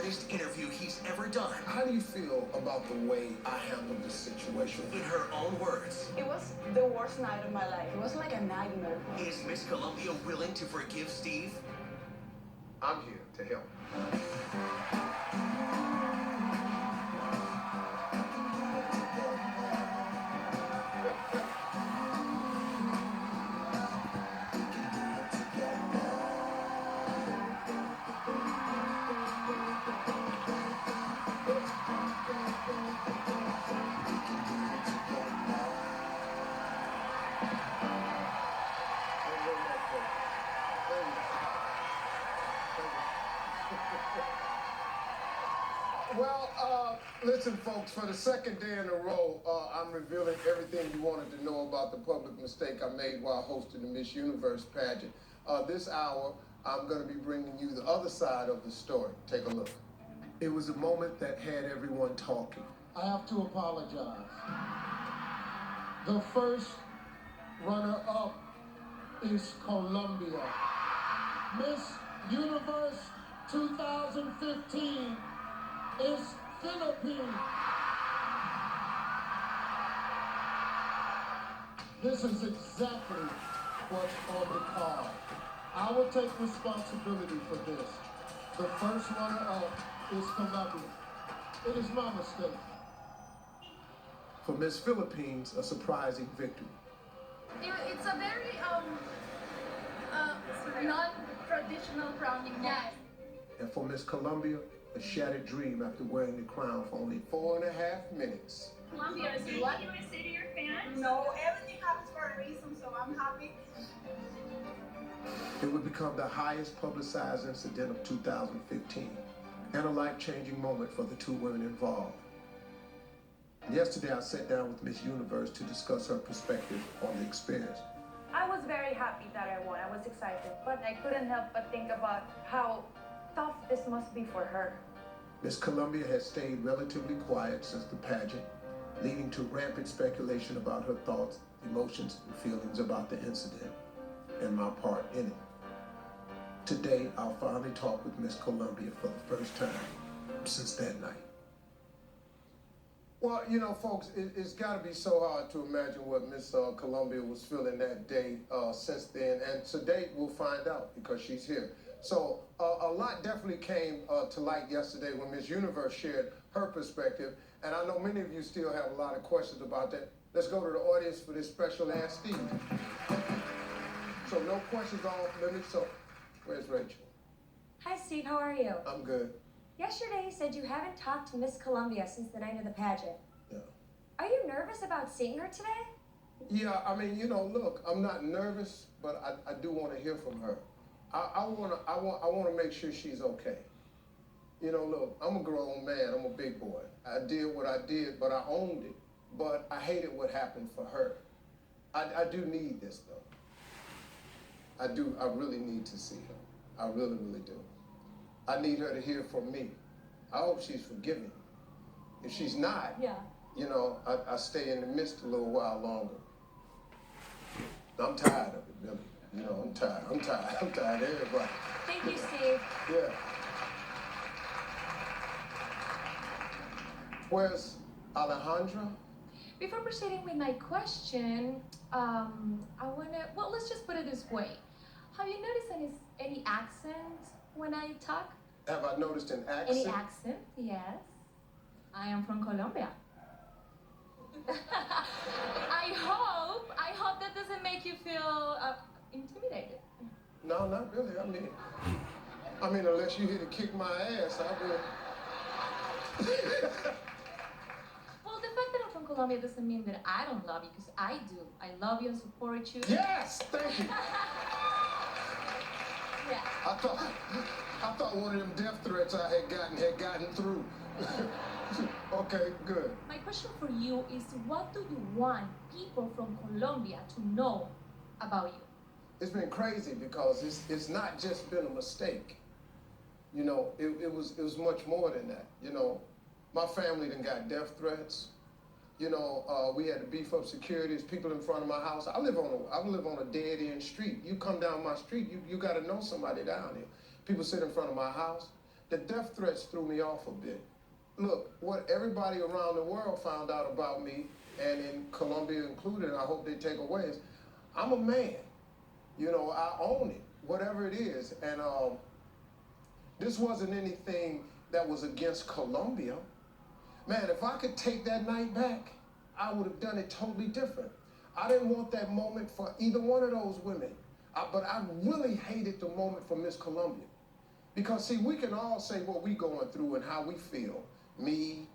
hardest interview he's ever done. How do you feel about the way I handled this situation? In her own words, it was the worst night of my life. It was like a nightmare. Is Miss Columbia willing to forgive Steve? I'm here to help. Well, listen, folks, for the second day in a row, I'm revealing everything you wanted to know about the public mistake I made while hosting the Miss Universe pageant. This hour, I'm going to be bringing you the other side of the story. Take a look. It was a moment that had everyone talking. I have to apologize. The first runner-up is Colombia. Miss Universe 2015 is Philippines. This is exactly what's on the card. I will take responsibility for this. The first runner-up is Colombia. It is my mistake. For Miss Philippines, a surprising victory. It's a very non-traditional crowning. Yes. And for Miss Columbia, a shattered dream after wearing the crown for only 4.5 minutes. Columbia, is there anything you want to say to your fans? No, everything happens for a reason, so I'm happy. It would become the highest publicized incident of 2015 and a life-changing moment for the two women involved. Yesterday, I sat down with Miss Universe to discuss her perspective on the experience. I was very happy that I won. I was excited, but I couldn't help but think about how tough this must be for her. Miss Columbia has stayed relatively quiet since the pageant, leading to rampant speculation about her thoughts, emotions, and feelings about the incident and my part in it. Today, I'll finally talk with Miss Columbia for the first time since that night. Well, you know, folks, it's got to be so hard to imagine what Miss Columbia was feeling that day since then. And today, we'll find out because she's here. So a lot definitely came to light yesterday when Miss Universe shared her perspective. And I know many of you still have a lot of questions about that. Let's go to the audience for this special Ask Steve. So no questions off limits. So where's Rachel? Hi, Steve. How are you? I'm good. Yesterday, you said you haven't talked to Miss Columbia since the night of the pageant. Yeah. Are you nervous about seeing her today? Yeah, I mean, you know, look, I'm not nervous, but I do want to hear from her. I want to make sure she's okay. You know, look, I'm a grown man. I'm a big boy. I did what I did, but I owned it. But I hated what happened for her. I do need this, though. I really need to see her. I really, really do. I need her to hear from me. I hope she's forgiving. If she's not, yeah, you know, I stay in the midst a little while longer. I'm tired of it, Billy. You know, I'm tired of everybody. Thank you, Steve. Yeah. Where's Alejandra? Before proceeding with my question, let's just put it this way. Have you noticed any accent when I talk? Have I noticed an accent? Any accent? Yes. I am from Colombia. I hope that doesn't make you feel intimidated. No, not really. I mean, unless you're here to kick my ass, I will. Well, the fact that I'm from Colombia doesn't mean that I don't love you, because I do. I love you and support you. Yes, thank you. Yeah. I thought one of them death threats I had gotten through. Okay, good. My question for you is, what do you want people from Colombia to know about you? It's been crazy because it's not just been a mistake. You know, it was much more than that. You know, my family done got death threats. You know, we had to beef up security. There's people in front of my house. I live on a dead end street. You come down my street, you got to know somebody down here. People sit in front of my house. the death threats threw me off a bit. Look, what everybody around the world found out about me, and in Colombia included, I hope they take away, is I'm a man. You know, I own it, whatever it is. And this wasn't anything that was against Colombia. Man, if I could take that night back, I would have done it totally different. I didn't want that moment for either one of those women. But I really hated the moment for Miss Colombia. Because, see, we can all say what we going through and how we feel. Me,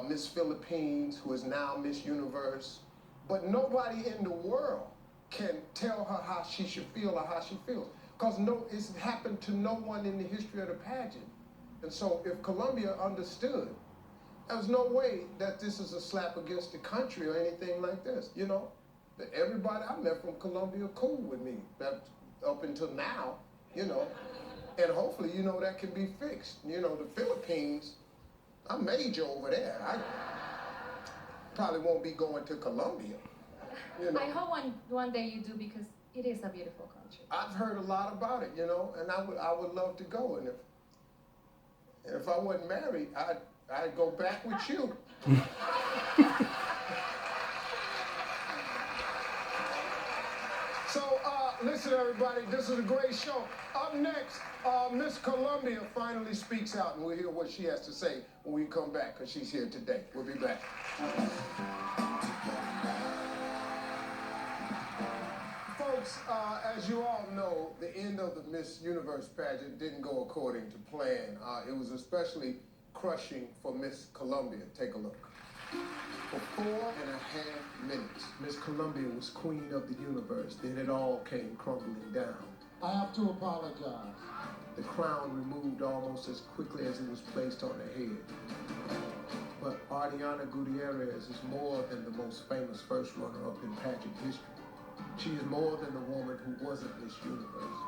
Miss Philippines, who is now Miss Universe. But nobody in the world can tell her how she should feel or how she feels. Because it's happened to no one in the history of the pageant. And so if Colombia understood, there's no way that this is a slap against the country or anything like this, you know? Everybody I met from Colombia cool with me, that up until now, you know? And hopefully, you know, that can be fixed. You know, the Philippines, I'm major over there. I probably won't be going to Colombia. You know? I hope one day you do, because it is a beautiful country. I've heard a lot about it, you know, and I would love to go. And if I wasn't married, I'd go back with you. So, listen, everybody, this is a great show. Up next, Miss Colombia finally speaks out, and we'll hear what she has to say when we come back, because she's here today. We'll be back. Folks, as you all know, the end of the Miss Universe pageant didn't go according to plan. It was especially crushing for Miss Colombia. Take a look. For 4.5 minutes, Miss Colombia was queen of the universe. Then it all came crumbling down. I have to apologize. The crown removed almost as quickly as it was placed on her head. But Ariadna Gutierrez is more than the most famous first runner-up in pageant history. She is more than the woman who wasn't Miss Universe.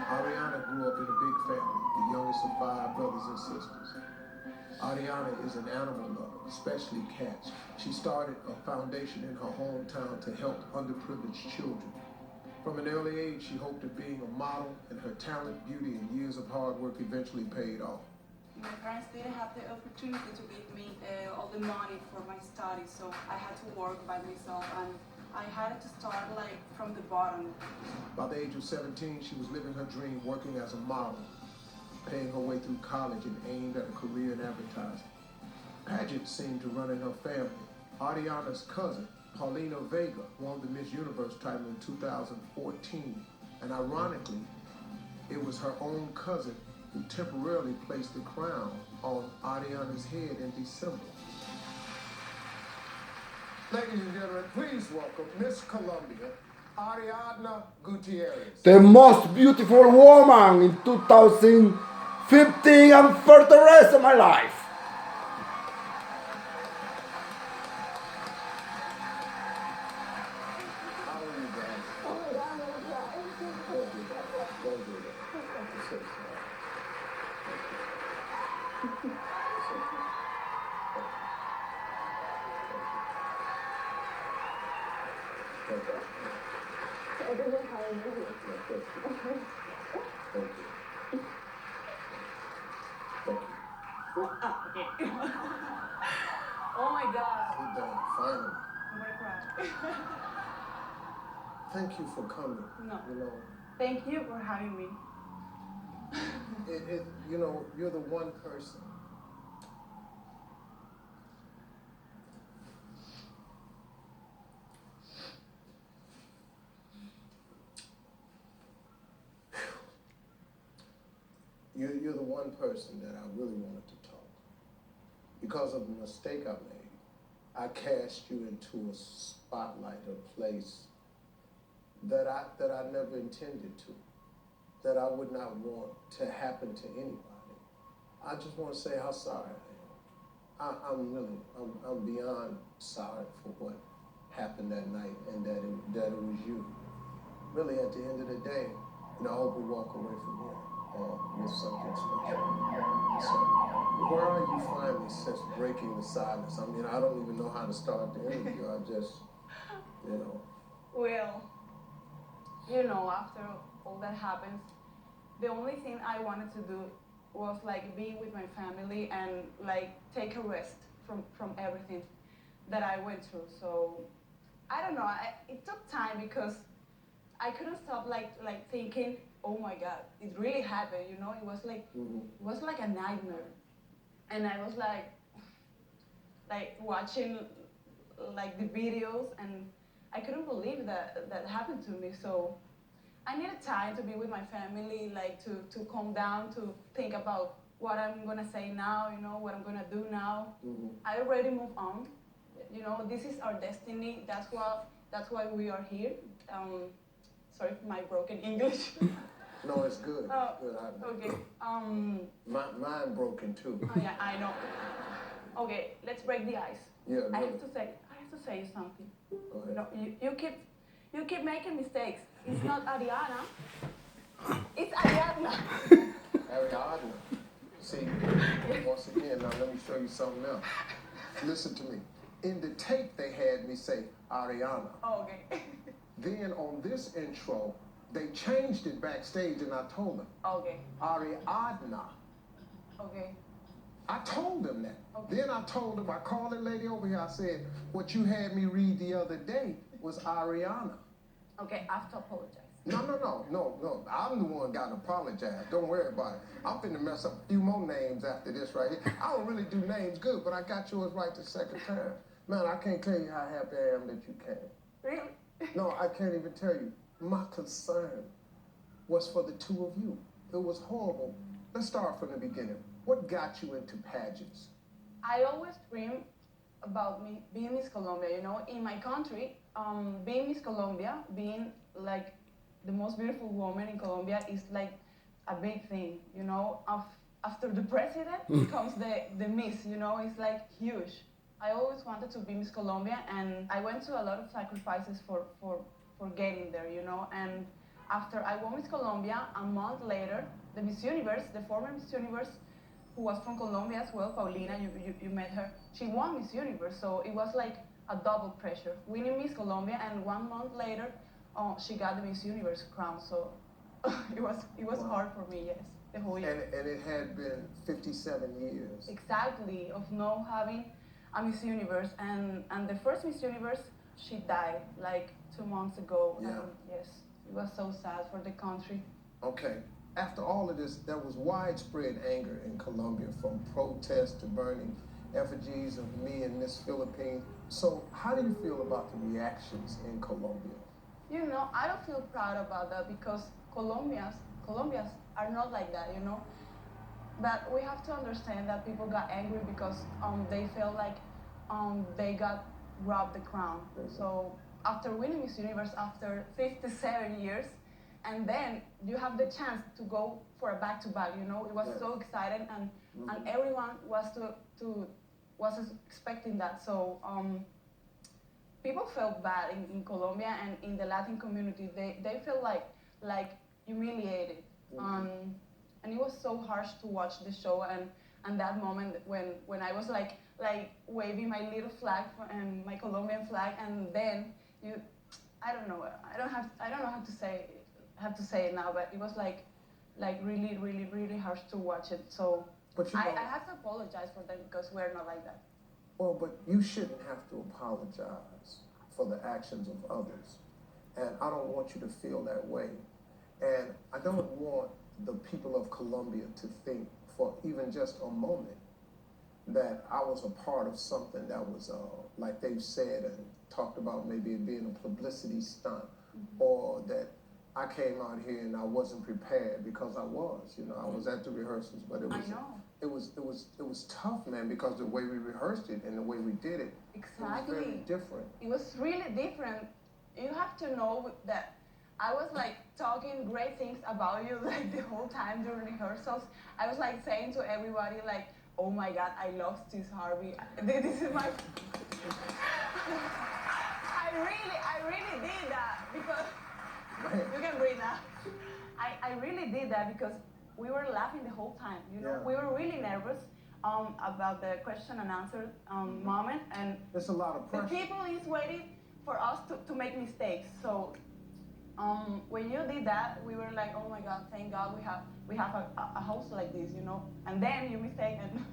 Ariadna grew up in a big family, the youngest of 5 brothers and sisters. Ariadna is an animal lover, especially cats. She started a foundation in her hometown to help underprivileged children. From an early age, she hoped of being a model, and her talent, beauty, and years of hard work eventually paid off. My parents didn't have the opportunity to give me all the money for my studies, so I had to work by myself, and I had to start like from the bottom. By the age of 17, she was living her dream working as a model, paying her way through college and aimed at a career in advertising. Pageants seemed to run in her family. Ariadna's cousin, Paulina Vega, won the Miss Universe title in 2014, and ironically, it was her own cousin who temporarily placed the crown on Ariadna's head in December. Ladies and gentlemen, please welcome Miss Colombia, Ariadna Gutierrez. The most beautiful woman in 2015 and for the rest of my life. How are you guys? Don't do that. Don't do that. I'm so sorry. Oh my God, We're done, finally. I'm gonna cry. Thank you for coming. No. You know, Thank you for having me. you know, you're the one person. You're the one person that I really wanted to talk. Because of the mistake I made, I cast you into a spotlight, a place that I never intended to, that I would not want to happen to anybody. I just want to say how sorry I am. I'm beyond sorry for what happened that night, and that it was you. Really, at the end of the day, you know, I hope we walk away from here with something special. So, where are you finally since breaking the silence? I mean, I don't even know how to start the interview. I just, Well, you know, after all that happens, the only thing I wanted to do was like being with my family and like take a rest from everything that I went through. So I don't know. It took time because I couldn't stop like thinking, oh my God, it really happened. You know, it was like a nightmare, and I was like watching like the videos, and I couldn't believe that happened to me. So I needed time to be with my family, like to calm down, to think about what I'm gonna say now, you know, what I'm gonna do now. I already moved on. You know, this is our destiny. That's why we are here. Sorry for my broken English. No, it's good. It's good. Okay. Mine broken too. Oh yeah, I know. Okay, let's break the ice. Yeah. I Really. have to say you something. Go ahead. No, you keep making mistakes. It's not Ariadna. It's Ariadna. Ariadna. See, once again, now let me show you something else. Listen to me. In the tape, they had me say Ariana. Oh, okay. Then on this intro, they changed it backstage, and I told them Okay. Ariadna. Okay. I told them that. Okay. Then I told them, I called the lady over here. I said, what you had me read the other day was Ariana. Okay, I have to apologize. No. I'm the one got to apologize. Don't worry about it. I'm finna mess up a few more names after this right here. I don't really do names good, but I got yours right the second time. Man, I can't tell you how happy I am that you came. Really? No, I can't even tell you. My concern was for the two of you. It was horrible. Let's start from the beginning. What got you into pageants? I always dream about me being Miss Colombia, you know, in my country, being Miss Colombia, being like the most beautiful woman in Colombia is like a big thing, you know. After the president comes the Miss, you know, it's like huge. I always wanted to be Miss Colombia, and I went to a lot of sacrifices for getting there, you know. And after I won Miss Colombia, a month later, the Miss Universe, the former Miss Universe, who was from Colombia as well, Paulina, you met her, she won Miss Universe, so it was like a double pressure. Winning Miss Colombia, and 1 month later, she got the Miss Universe crown, so it was Wow. hard for me, yes, the whole year. And it had been 57 years. Exactly, of not having a Miss Universe, and the first Miss Universe, she died like 2 months ago, Yeah. and yes, it was so sad for the country. Okay. After all of this, there was widespread anger in Colombia, from protests to burning effigies of me and Miss Philippines. So how do you feel about the reactions in Colombia? You know, I don't feel proud about that because Colombians are not like that, you know. But we have to understand that people got angry because they felt like they got robbed the crown. So after winning Miss Universe after 57 years, and then you have the chance to go for a back-to-back, you know, it was so exciting, and everyone was expecting that. So people felt bad in Colombia and in the Latin community. They felt like humiliated. And it was so harsh to watch the show, and that moment when I was like waving my little flag and my Colombian flag, and then I don't know how to say it now, but it was like really harsh to watch it. So But you know, I have to apologize for them because we're not like that. well, but you shouldn't have to apologize for the actions of others. And I don't want you to feel that way. And I don't want the people of Colombia to think for even just a moment that I was a part of something that was, like they've said and talked about, maybe it being a publicity stunt, or that I came out here and I wasn't prepared, because I was. You know, I was at the rehearsals, but it was tough, man, because the way we rehearsed it and the way we did it, Exactly. it was very different. It was really different. You have to know that I was like talking great things about you like the whole time during rehearsals. I was like saying to everybody like, oh my God, I love this Harvey. This is my... I really did that because... You can breathe now. I really did that because we were laughing the whole time, you know? Yeah. We were really nervous about the question and answer moment, and There's a lot of the pressure. people is waiting for us to make mistakes. So when you did that, we were like, oh my God, thank God we have a house like this, you know. And then you mistake and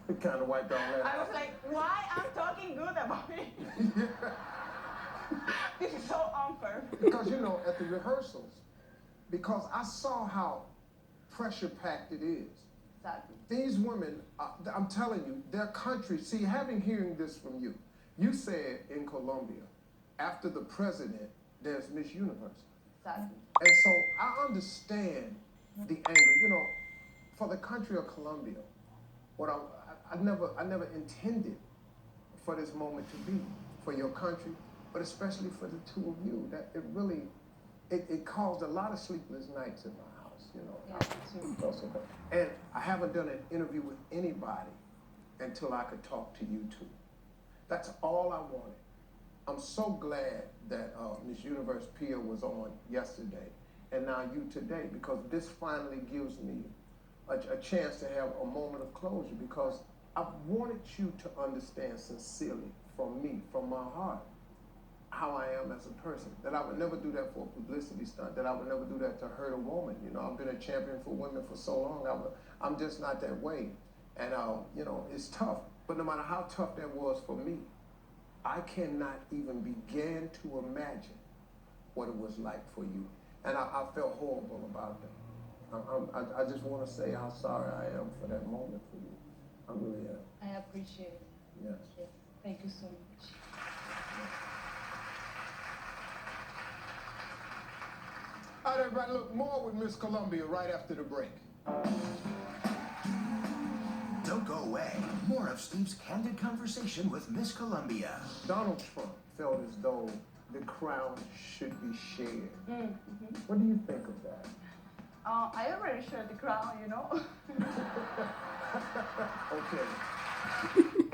It kind of wiped out that. I was like, why I'm talking good about it? This is so unfair. Because, you know, at the rehearsals, because I saw how pressure-packed it is. Exactly. These women, I'm telling you, their country, see, hearing this from you, you said in Colombia, after the president, there's Miss Universe. Exactly. And so I understand the anger. You know, for the country of Colombia, what I never intended for this moment to be for your country, but especially for the two of you. That it really, it caused a lot of sleepless nights in my house. You know. Yeah, And I haven't done an interview with anybody until I could talk to you two. That's all I wanted. I'm so glad that Miss Universe Pia was on yesterday and now you today, because this finally gives me a chance to have a moment of closure, because I wanted you to understand sincerely from me, from my heart, how I am as a person, that I would never do that for a publicity stunt, that I would never do that to hurt a woman. You know, I've been a champion for women for so long. I'm just not that way. And, you know, it's tough. But no matter how tough that was for me, I cannot even begin to imagine what it was like for you. And I felt horrible about that. I just want to say how sorry I am for that moment for you. I really am. I appreciate it. Yes. Yes. Thank you so much. All right, everybody, look, more with Miss Columbia right after the break. Don't go away. More of Steve's candid conversation with Miss Columbia. Donald Trump felt as though the crown should be shared. Mm-hmm. What do you think of that? I already shared the crown, you know. Okay.